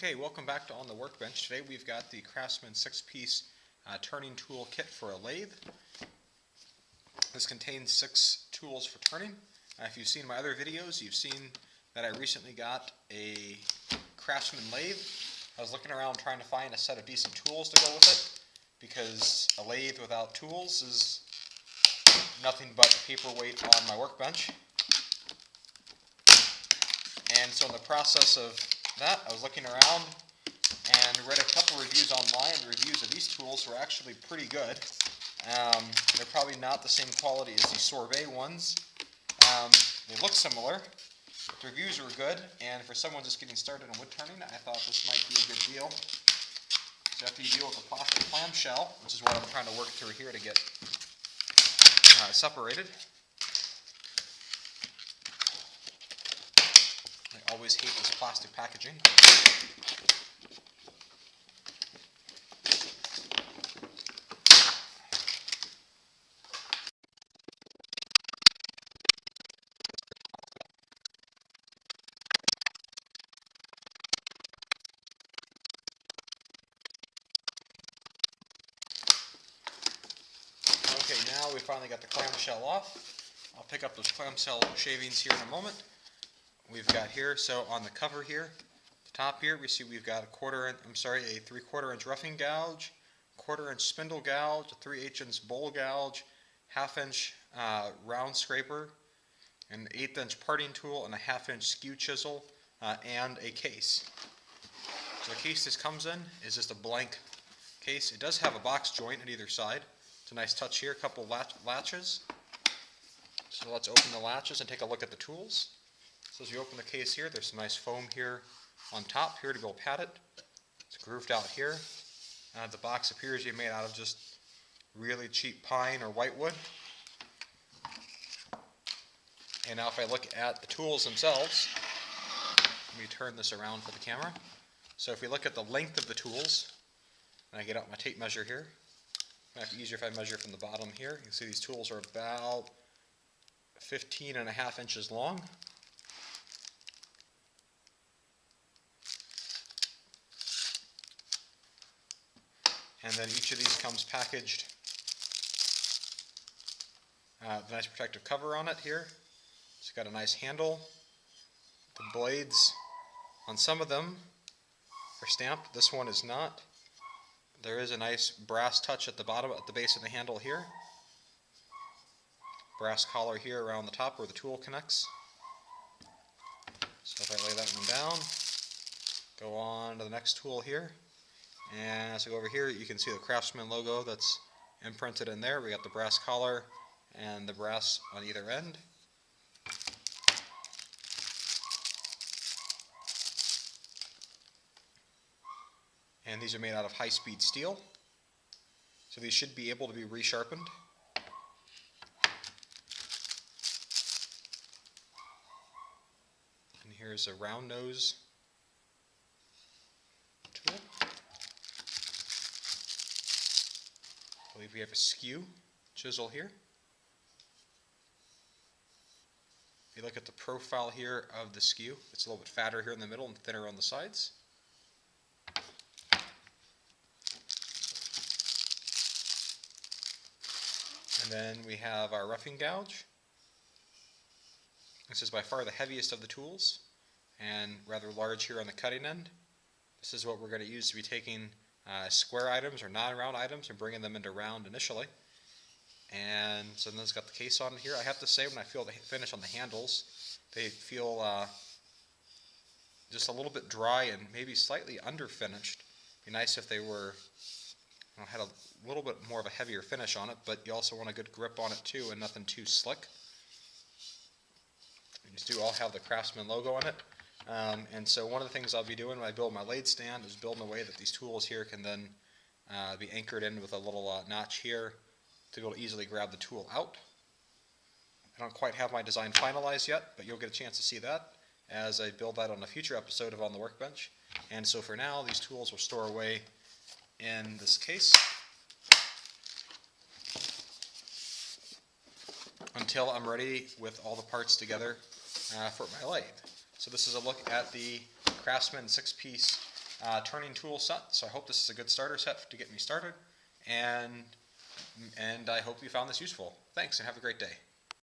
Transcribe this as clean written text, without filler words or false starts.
Okay, welcome back to On the Workbench. Today we've got the Craftsman 6-piece turning tool kit for a lathe. This contains 6 tools for turning. If you've seen my other videos, you've seen that I recently got a Craftsman lathe. I was looking around trying to find a set of decent tools to go with it, because a lathe without tools is nothing but a paperweight on my workbench. And so in the process of that, I was looking around and read a couple reviews online. The reviews of these tools were actually pretty good. They're probably not the same quality as the sorbet ones. They look similar, but the reviews were good, and for someone just getting started in wood turning, I thought this might be a good deal. So after you deal with the plastic clamshell, which is what I'm trying to work through here to get separated. I always hate this plastic packaging. Okay, now we finally got the clamshell off. I'll pick up those clamshell shavings here in a moment. We've got here, so on the cover here, the top here, we see we've got a 3/4 inch roughing gouge, 1/4 inch spindle gouge, a 3/8 inch bowl gouge, 1/2 inch round scraper, an 1/8 inch parting tool, and a 1/2 inch skew chisel, and a case. So the case this comes in is just a blank case. It does have a box joint at either side. It's a nice touch here, a couple latches. So let's open the latches and take a look at the tools. So as you open the case here, there's some nice foam here on top here to go pat it. It's grooved out here. The box appears to be made out of just really cheap pine or whitewood. And now if I look at the tools themselves, let me turn this around for the camera. So if we look at the length of the tools, and I get out my tape measure here, it might be easier if I measure from the bottom here. You can see these tools are about 15.5 inches long. And then each of these comes packaged with a nice protective cover on it here. It's got a nice handle. The blades on some of them are stamped. This one is not. There is a nice brass touch at the bottom, at the base of the handle here. Brass collar here around the top where the tool connects. So if I lay that one down, go on to the next tool here. And as we go over here, you can see the Craftsman logo that's imprinted in there. We got the brass collar and the brass on either end. And these are made out of high-speed steel. So these should be able to be resharpened. And here's a round nose tool. I believe we have a skew chisel here. If you look at the profile here of the skew, it's a little bit fatter here in the middle and thinner on the sides. And then we have our roughing gouge. This is by far the heaviest of the tools and rather large here on the cutting end. This is what we're going to use to be taking square items or non-round items and bringing them into round initially. And so then it's got the case on it here. I have to say, when I feel the finish on the handles, they feel just a little bit dry and maybe slightly underfinished. It'd be nice if they were, had a little bit more of a heavier finish on it, but you also want a good grip on it too and nothing too slick. These do all have the Craftsman logo on it. And so one of the things I'll be doing when I build my lathe stand is build in a way that these tools here can then be anchored in with a little notch here to be able to easily grab the tool out. I don't quite have my design finalized yet, but you'll get a chance to see that as I build that on a future episode of On the Workbench. And so for now, these tools will store away in this case until I'm ready with all the parts together for my lathe. So this is a look at the Craftsman 6-piece turning tool set. So I hope this is a good starter set to get me started, and I hope you found this useful. Thanks, and have a great day.